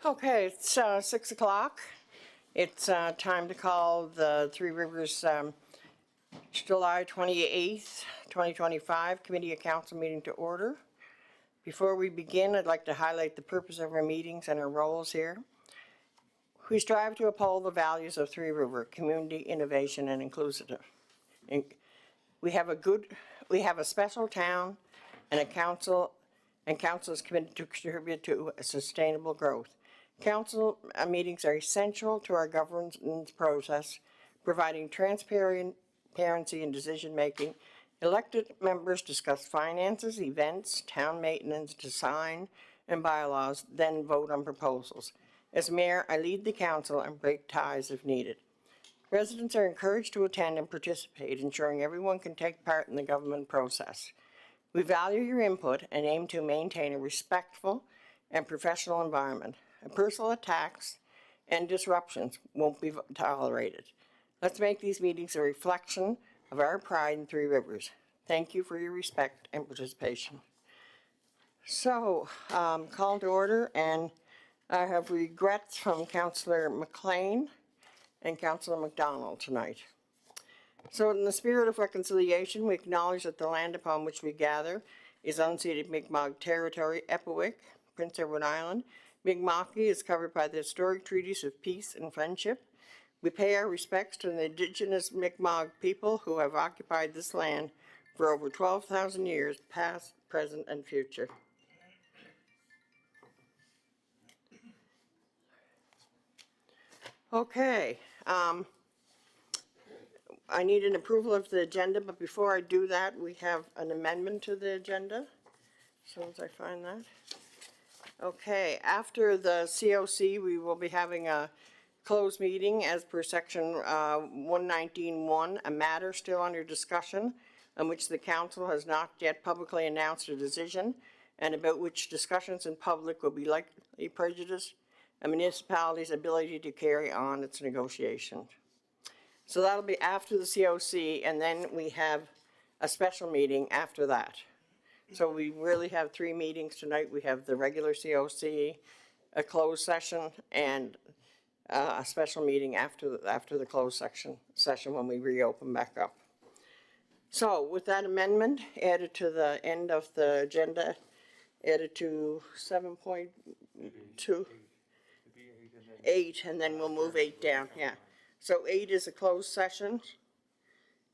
Okay, it's 6 o'clock. It's time to call the Three Rivers July 28th, 2025 Committee of Council meeting to order. Before we begin, I'd like to highlight the purpose of our meetings and our roles here. We strive to uphold the values of Three River, community, innovation, and inclusive. We have a special town and a council, and council is committed to contribute to a sustainable growth. Council meetings are essential to our governance process, providing transparency in decision-making. Elected members discuss finances, events, town maintenance, design, and bylaws, then vote on proposals. As mayor, I lead the council and break ties if needed. Residents are encouraged to attend and participate, ensuring everyone can take part in the government process. We value your input and aim to maintain a respectful and professional environment. Personal attacks and disruptions won't be tolerated. Let's make these meetings a reflection of our pride in Three Rivers. Thank you for your respect and participation. So, call to order, and I have regrets from Councillor McLean and Councillor McDonald tonight. So in the spirit of reconciliation, we acknowledge that the land upon which we gather is unceded Mi'kmaq territory, Epiwik, Prince Edward Island. Mi'kmaq is covered by the historic treaties of peace and friendship. We pay our respects to the indigenous Mi'kmaq people who have occupied this land for over 12,000 years, past, present, and future. Okay, I need an approval of the agenda, but before I do that, we have an amendment to the agenda. As soon as I find that. Okay, after the COC, we will be having a closed meeting as per section 119.1, a matter still under discussion on which the council has not yet publicly announced a decision and about which discussions in public will be likely prejudice a municipality's ability to carry on its negotiations. So that'll be after the COC, and then we have a special meeting after that. So we really have 3 meetings tonight. We have the regular COC, a closed session, and a special meeting after the closed session when we reopen back up. So with that amendment added to the end of the agenda, added to 7.2, 8, and then we'll move 8 down. Yeah. So 8 is a closed session,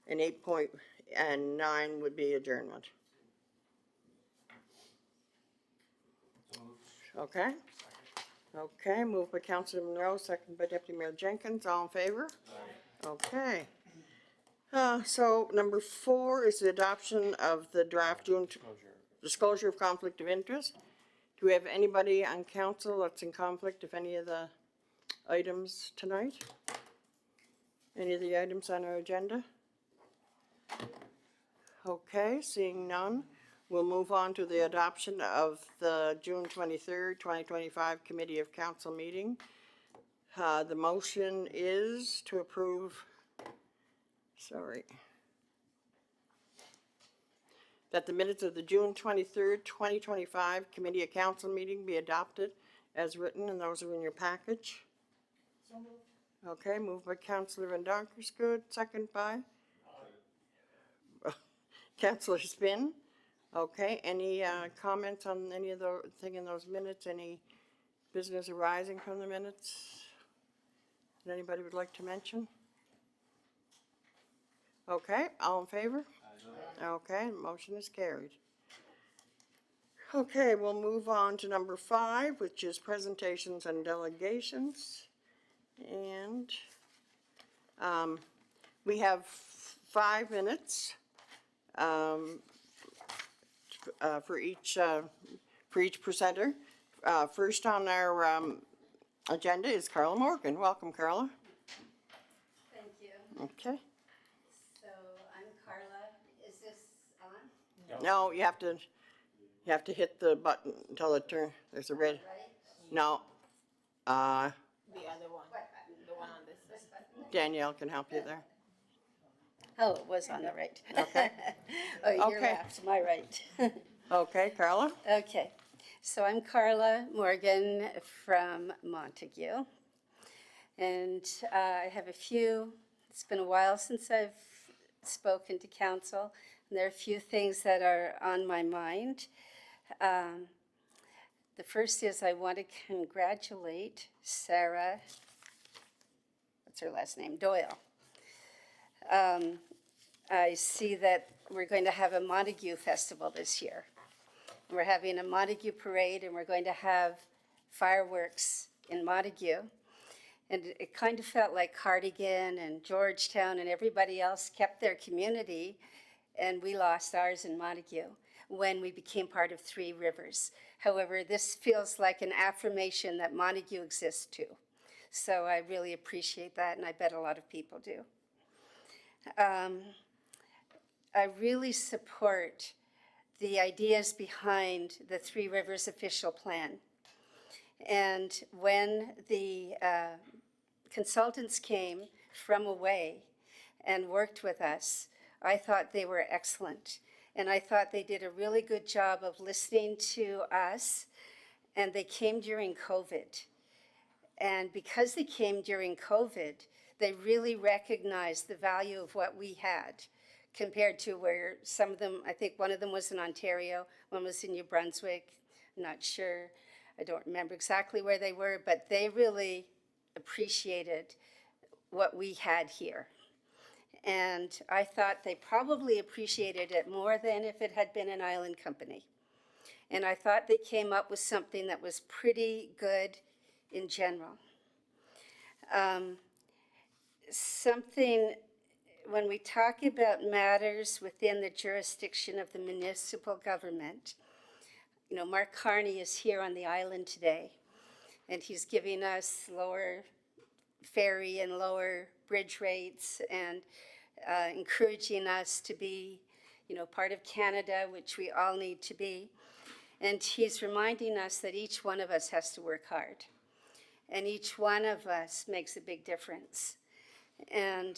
and 8.9 would be adjournment. Okay. Okay, moved by Councilor Monroe, second by Deputy Mayor Jenkins. All in favor? Aye. Okay. So number 4 is the adoption of the draft June disclosure of conflict of interest. Do we have anybody on council that's in conflict of any of the items tonight? Any of the items on our agenda? Okay, seeing none. We'll move on to the adoption of the June 23rd, 2025 Committee of Council meeting. The motion is to approve, that the minutes of the June 23rd, 2025 Committee of Council meeting be adopted as written, and those are in your package. So moved. Okay, moved by Councillor Van Donkersgoed, second by Councillor Spin. Okay, any comments on any of the thing in those minutes? Any business arising from the minutes that anybody would like to mention? Okay, all in favor? Aye. Okay, motion is carried. Okay, we'll move on to number 5, which is presentations and delegations. And we have 5 minutes for each presenter. First on our agenda is Carla Morgan. Welcome, Carla. Thank you. Okay. So I'm Carla. Is this on? No, you have to hit the button until it turns. There's a red. Right? No. The other one. What button? The one on this. This button? Danielle can help you there. Oh, it was on the right. Okay. Oh, your Okay. left, my right. Okay, Carla. Okay. So I'm Carla Morgan from Montague. And I have it's been a while since I've spoken to council, and there are a few things that are on my mind. The first is I want to congratulate Sarah, what's her last name, Doyle. I see that we're going to have a Montague Festival this year. We're having a Montague Parade, and we're going to have fireworks in Montague. And it kind of felt like Cardigan and Georgetown and everybody else kept their community, and we lost ours in Montague when we became part of Three Rivers. However, this feels like an affirmation that Montague exists too. So I really appreciate that, and I bet a lot of people do. I really support the ideas behind the Three Rivers official plan. And when the consultants came from away and worked with us, I thought they were excellent. And I thought they did a really good job of listening to us, and they came during COVID. And because they came during COVID, they really recognized the value of what we had compared to where some of them, I think one of them was in Ontario, one was in New Brunswick, I'm not sure, I don't remember exactly where they were, but they really appreciated what we had here. And I thought they probably appreciated it more than if it had been an island company. And I thought they came up with something that was pretty good in general. When we talk about matters within the jurisdiction of the municipal government, you know, Mark Carney is here on the island today, and he's giving us lower ferry and lower bridge rates and encouraging us to be, you know, part of Canada, which we all need to be. And he's reminding us that each one of us has to work hard, and each one of us makes a big difference. And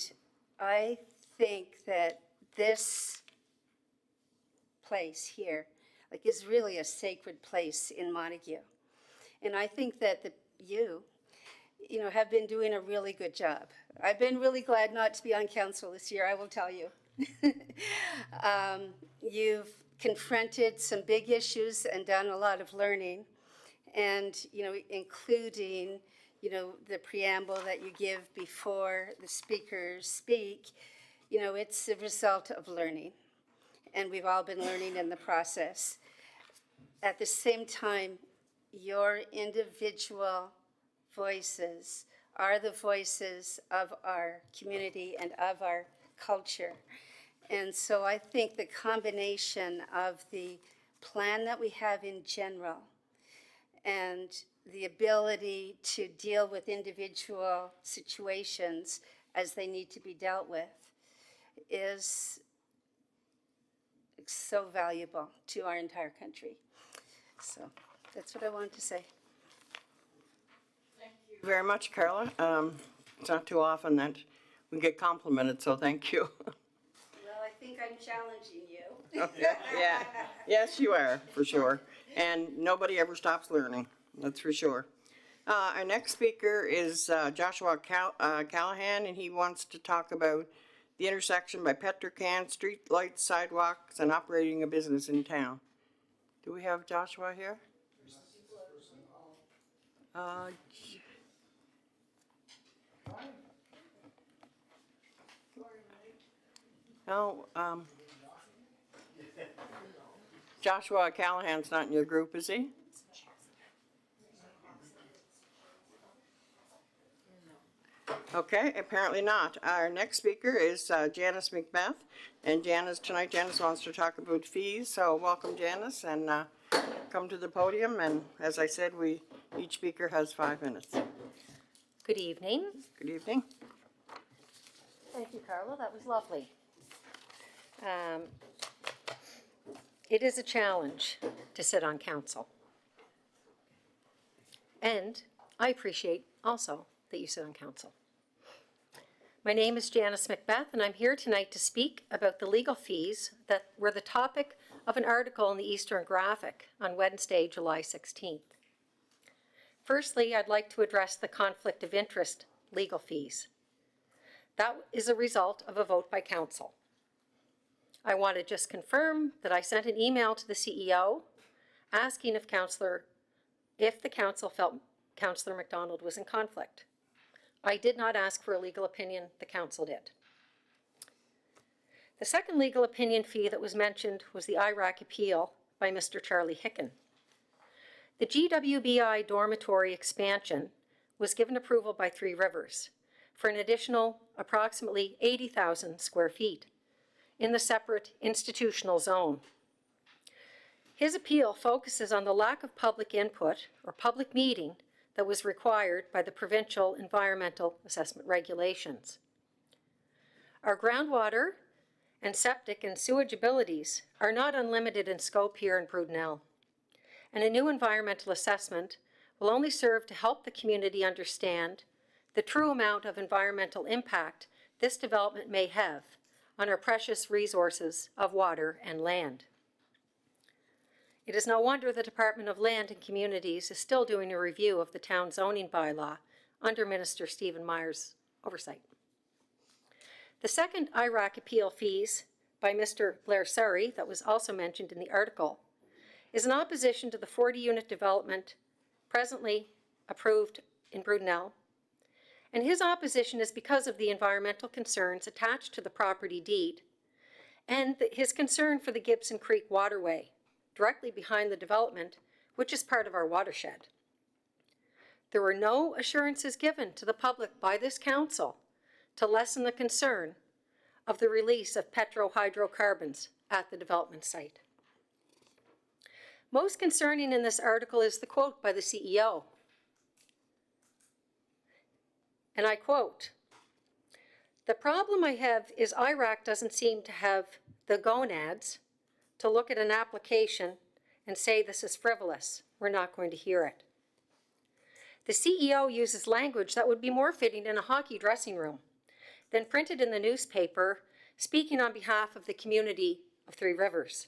I think that this place here, like, is really a sacred place in Montague. And I think that you know, have been doing a really good job. I've been really glad not to be on council this year, I will tell you. You've confronted some big issues and done a lot of learning, and, you know, including, you know, the preamble that you give before the speakers speak. You know, it's a result of learning, and we've all been learning in the process. At the same time, your individual voices are the voices of our community and of our culture. And so I think the combination of the plan that we have in general and the ability to deal with individual situations as they need to be dealt with is so valuable to our entire country. So that's what I wanted to say. Thank you very much, Carla. It's not too often that we get complimented, so thank you. Well, I think I'm challenging you. Yeah, yes, you are, for sure. And nobody ever stops learning, that's for sure. Our next speaker is Joshua Callahan, and he wants to talk about the intersection by Petrican, street lights, sidewalks, and operating a business in town. Do we have Joshua here? No, Joshua Callahan's not in your group, is he? Okay, apparently not. Our next speaker is Janice McBeth, and Janice wants to talk about fees, so welcome, Janice, and come to the podium, and as I said, each speaker has 5 minutes. Good evening. Good evening. Thank you, Carla. That was lovely. It is a challenge to sit on council. And I appreciate also that you sit on council. My name is Janice McBeth, and I'm here tonight to speak about the legal fees that were the topic of an article in the Eastern Graphic on Wednesday, July 16th. Firstly, I'd like to address the conflict of interest legal fees. That is a result of a vote by council. I want to just confirm that I sent an email to the CEO asking if the council felt Councillor MacDonald was in conflict. I did not ask for a legal opinion, the council did. The second legal opinion fee that was mentioned was the IRAC appeal by Mr. Charlie Hicken. The GWBI dormitory expansion was given approval by Three Rivers for an additional approximately 80,000 square feet in the separate institutional zone. His appeal focuses on the lack of public input or public meeting that was required by the provincial environmental assessment regulations. Our groundwater and septic and sewage abilities are not unlimited in scope here in Brudenell, and a new environmental assessment will only serve to help the community understand the true amount of environmental impact this development may have on our precious resources of water and land. It is no wonder the Department of Land and Communities is still doing a review of the town zoning bylaw under Minister Stephen Meyer's oversight. The second IRAC appeal fees by Mr. Blair Surrey, that was also mentioned in the article, is in opposition to the 40-unit development presently approved in Brudenell, and his opposition is because of the environmental concerns attached to the property deed and his concern for the Gibson Creek waterway directly behind the development, which is part of our watershed. There were no assurances given to the public by this council to lessen the concern of the release of petrohydrocarbons at the development site. Most concerning in this article is the quote by the CEO. And I quote, "The problem I have is IRAC doesn't seem to have the gonads to look at an application and say this is frivolous. We're not going to hear it." The CEO uses language that would be more fitting in a hockey dressing room than printed in the newspaper, speaking on behalf of the community of Three Rivers.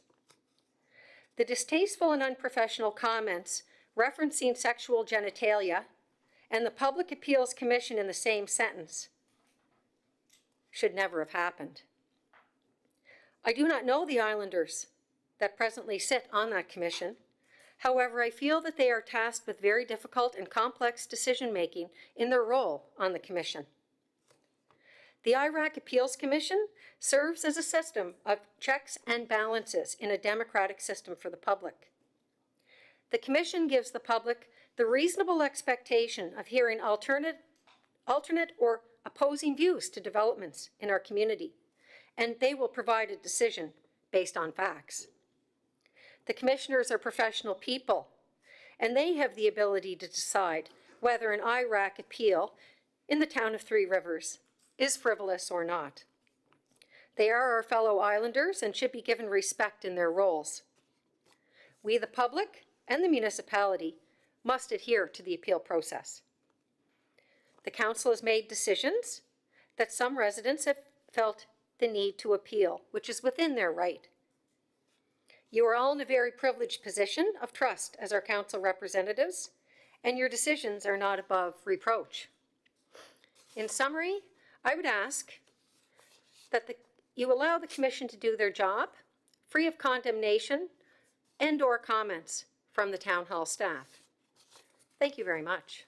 The distasteful and unprofessional comments referencing sexual genitalia and the Public Appeals Commission in the same sentence should never have happened. I do not know the islanders that presently sit on that commission. However, I feel that they are tasked with very difficult and complex decision-making in their role on the commission. The IRAC Appeals Commission serves as a system of checks and balances in a democratic system for the public. The commission gives the public the reasonable expectation of hearing alternate or opposing views to developments in our community, and they will provide a decision based on facts. The commissioners are professional people, and they have the ability to decide whether an IRAC appeal in the town of Three Rivers is frivolous or not. They are our fellow islanders and should be given respect in their roles. We, the public and the municipality, must adhere to the appeal process. The council has made decisions that some residents have felt the need to appeal, which is within their right. You are all in a very privileged position of trust as our council representatives, and your decisions are not above reproach. In summary, I would ask that you allow the commission to do their job, free of condemnation and/or comments from the town hall staff. Thank you very much.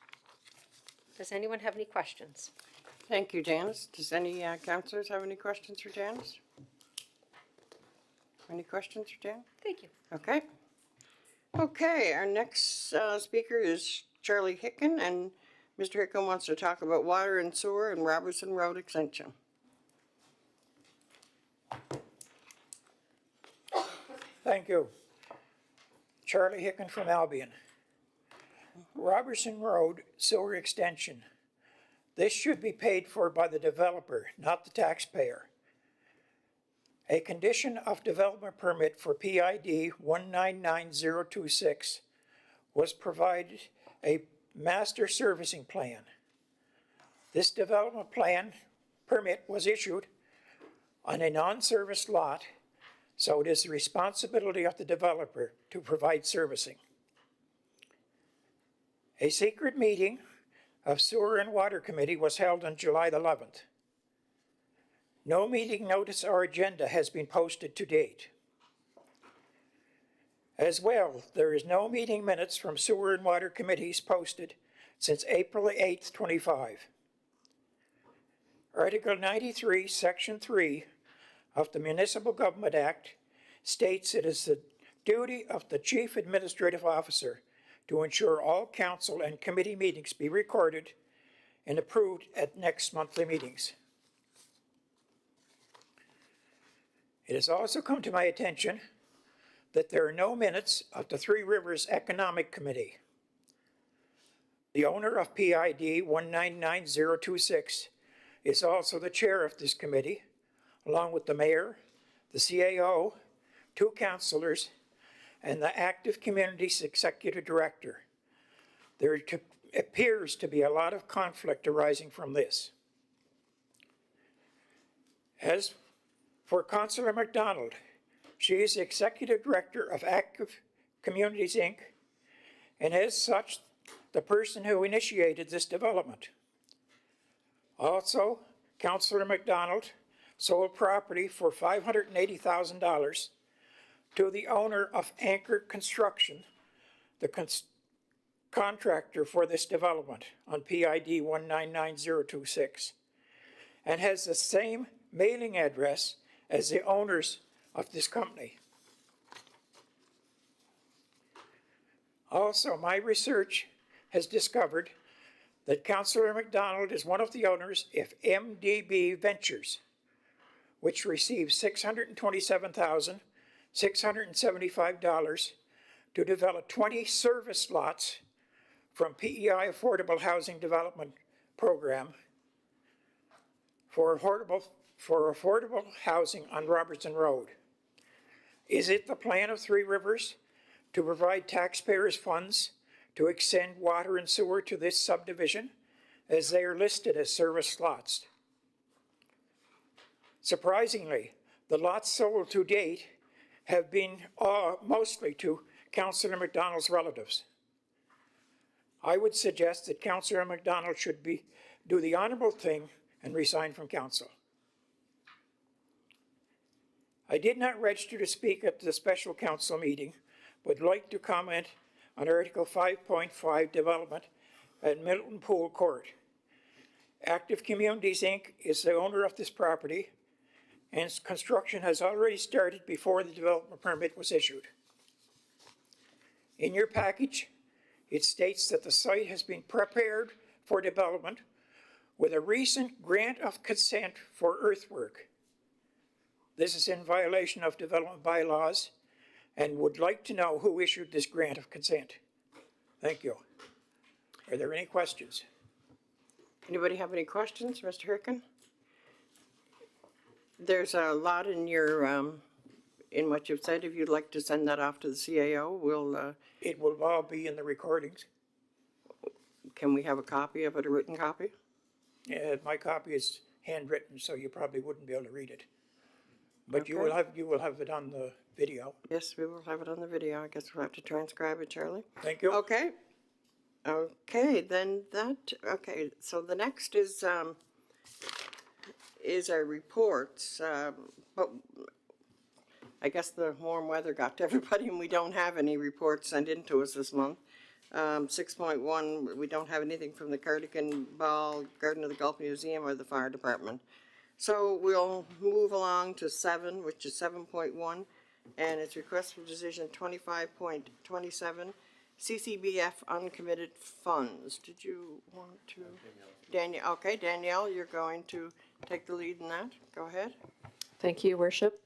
Does anyone have any questions? Thank you, Janice. Does any councillors have any questions for Janice? Any questions for Janice? Thank you. Okay. Okay, our next speaker is Charlie Hicken, and Mr. Hicken wants to talk about water and sewer and Robertson Road extension. Thank you. Charlie Hicken from Albion. Robertson Road sewer extension. This should be paid for by the developer, not the taxpayer. A condition of development permit for PID 199026 was provided a master servicing plan. This development plan permit was issued on a non-serviced lot so it is the responsibility of the developer to provide servicing. A secret meeting of Sewer and Water Committee was held on July 11th. No meeting notice or agenda has been posted to date. As well, there is no meeting minutes from Sewer and Water Committees posted since April 8th, 25. Article 93, Section 3 of the Municipal Government Act states it is the duty of the Chief Administrative Officer to ensure all council and committee meetings be recorded and approved at next monthly meetings. It has also come to my attention that there are no minutes of the Three Rivers Economic Committee. The owner of PID 199026 is also the chair of this committee, along with the mayor, the CAO, 2 councilors, and the Active Communities Executive Director. There appears to be a lot of conflict arising from this. As for Councillor McDonald, she is the Executive Director of Active Communities, Inc., and as such, the person who initiated this development. Also, Councillor McDonald sold property for $580,000 to the owner of Anchor Construction, the contractor for this development on PID 199026, and has the same mailing address as the owners of this company. Also, my research has discovered that Councillor McDonald is one of the owners of MDB Ventures, which received $627,675 to develop 20 service lots from PEI Affordable Housing Development Program for affordable housing on Robertson Road. Is it the plan of Three Rivers to provide taxpayers' funds to extend water and sewer to this subdivision, as they are listed as service lots? Surprisingly, the lots sold to date have been mostly to Councillor McDonald's relatives. I would suggest that Councillor McDonald should do the honorable thing and resign from council. I did not register to speak at the special council meeting, but would like to comment on Article 5.5 development at Milton Pool Court. Active Communities, Inc. is the owner of this property, and construction has already started before the development permit was issued. In your package, it states that the site has been prepared for development with a recent grant of consent for earthwork. This is in violation of development bylaws, and would like to know who issued this grant of consent. Thank you. Are there any questions? Anybody have any questions, Mr. Hirkin? There's a lot in your, in what you've said. If you'd like to send that off to the CAO, we'll, It will all be in the recordings. can we have a copy of it, a written copy? My copy is handwritten, so you probably wouldn't be able to read it. But you Okay. will have it on the video. Yes, we will have it on the video. I guess we'll have to transcribe it, Charlie. Thank you. Okay. Okay, then okay, so the next is our reports, but I guess the warm weather got to everybody and we don't have any reports sent in to us this month. 6.1, we don't have anything from the Cardigan Ball, Garden of the Gulf Museum, or the fire department. So we'll move along to 7, which is 7.1, and it's request for decision 25.27, CCBF uncommitted funds. Did you want to? Danielle, okay, Danielle, you're going to take the lead in that. Go ahead. Thank you, Your Worship.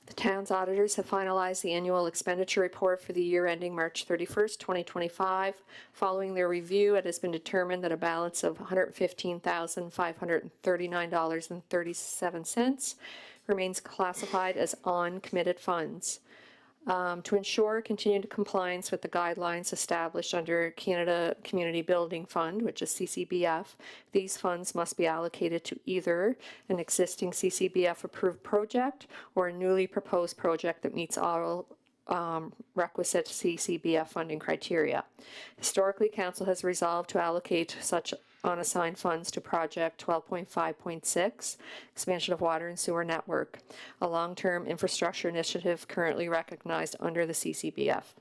The town's auditors have finalized the annual expenditure report for the year ending March 31st, 2025. Following their review, it has been determined that a balance of $115,539.37 remains classified as uncommitted funds. To ensure continued compliance with the guidelines established under Canada Community Building Fund, which is CCBF, these funds must be allocated to either an existing CCBF-approved project or a newly proposed project that meets all requisite CCBF funding criteria. Historically, Council has resolved to allocate such unassigned funds to Project 12.5.6, Expansion of Water and Sewer Network, a long-term infrastructure initiative currently recognized under the CCBF.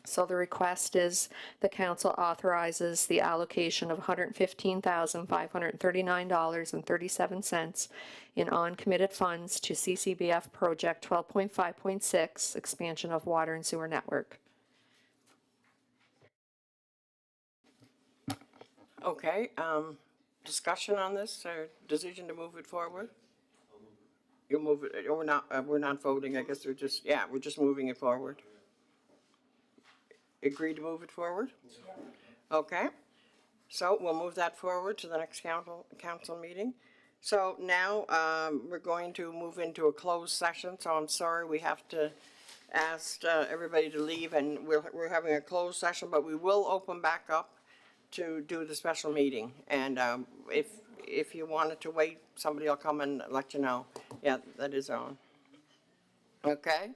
So the request is the council authorizes the allocation of $115,539.37 in uncommitted funds to CCBF Project 12.5.6, Expansion of Water and Sewer Network. Okay, discussion on this or decision to move it forward? You'll move it, we're not voting, I guess we're just, yeah, we're just moving it forward. Agree to move it forward? Okay, so we'll move that forward to the next council meeting. So now, we're going to move into a closed session, so I'm sorry, we have to ask, everybody to leave, and we're having a closed session, but we will open back up to do the special meeting, and, if you wanted to wait, somebody will come and let you know. Yeah, that is on. Okay?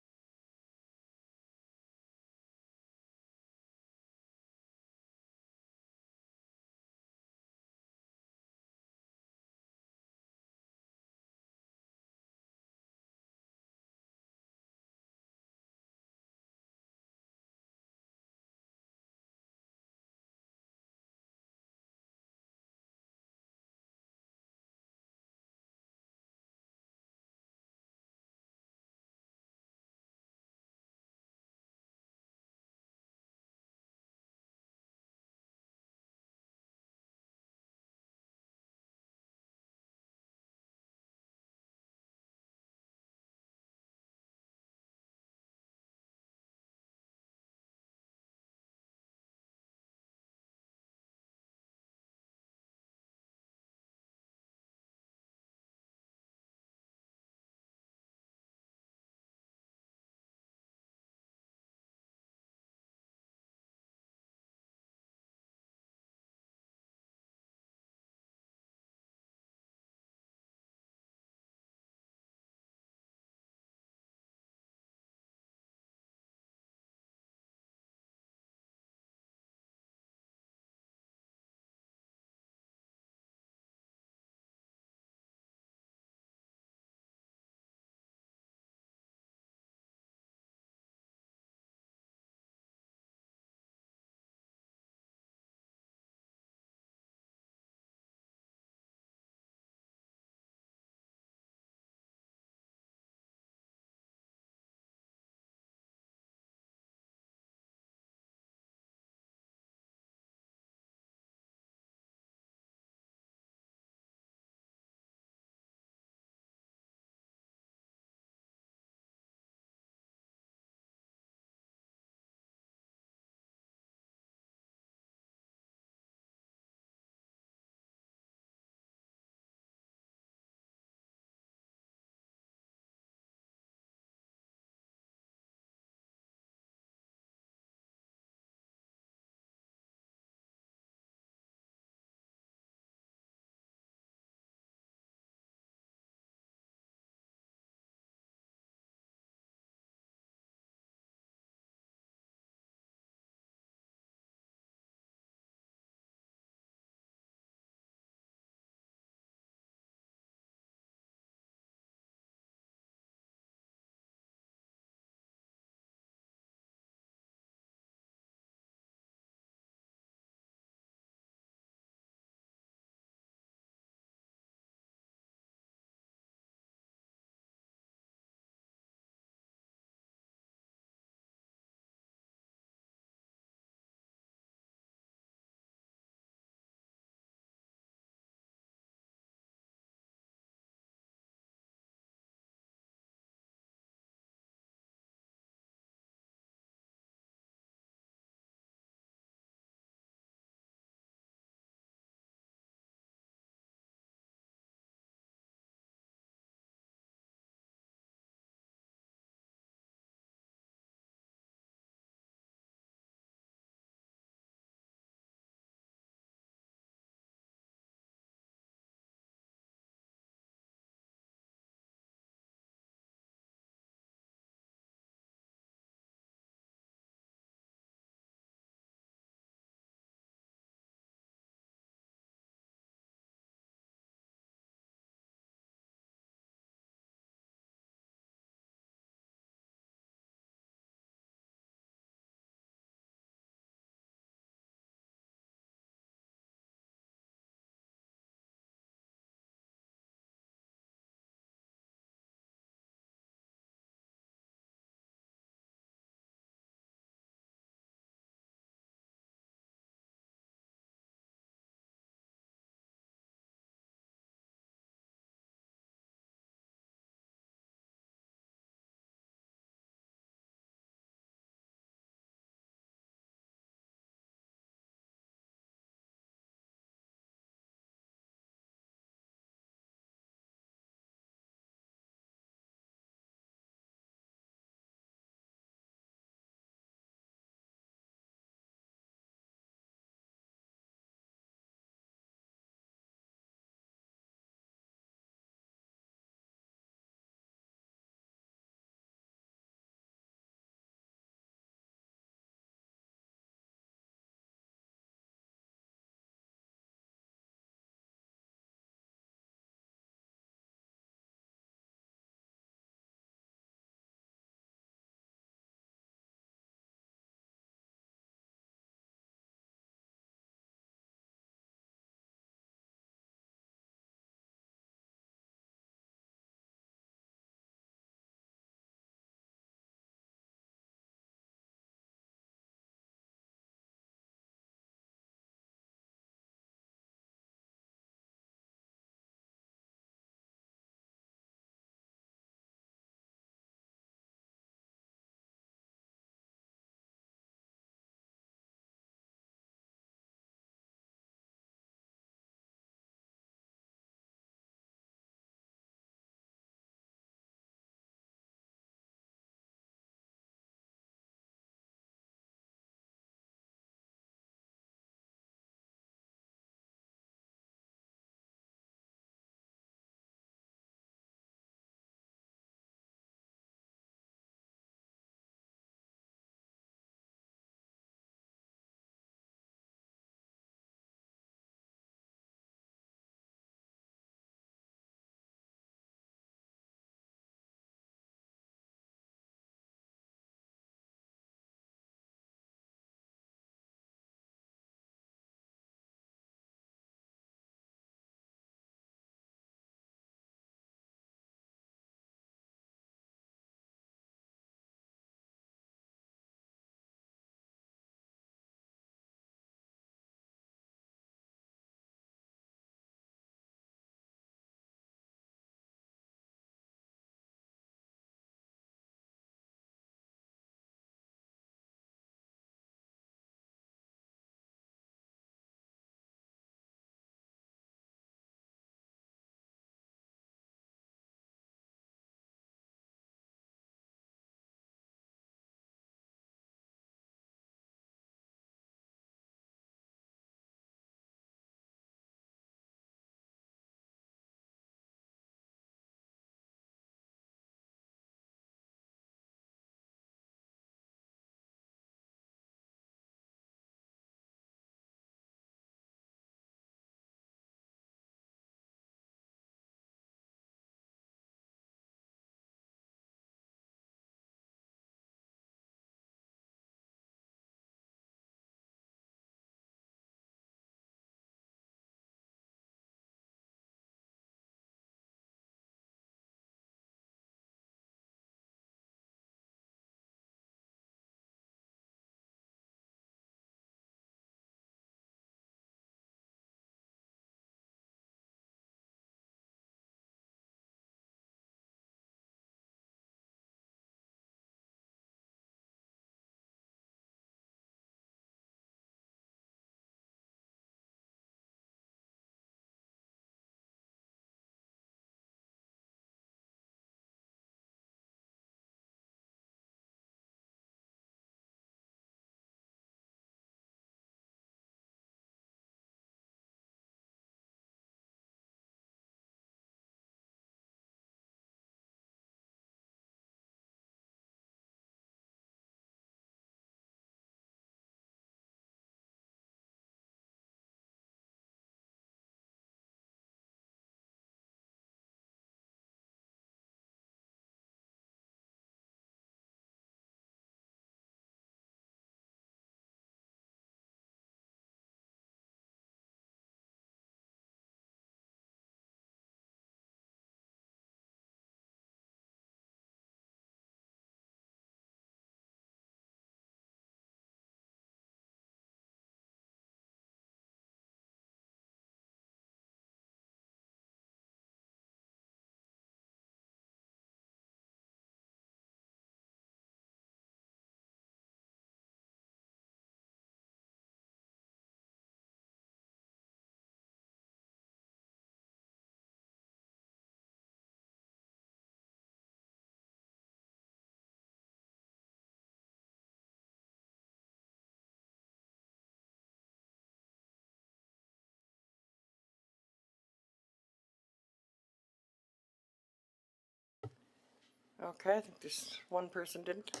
Okay, I think this one person didn't.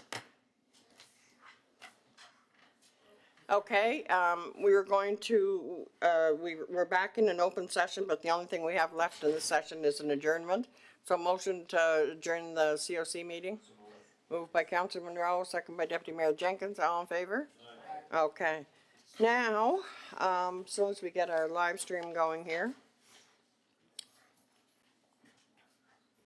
Okay, we were going to, we're back in an open session, but the only thing we have left in the session is an adjournment. So motion to adjourn the COC meeting. Moved by Councilor Monroe, second by Deputy Mayor Jenkins, all in favor? Okay, now, as soon as we get our live stream going here.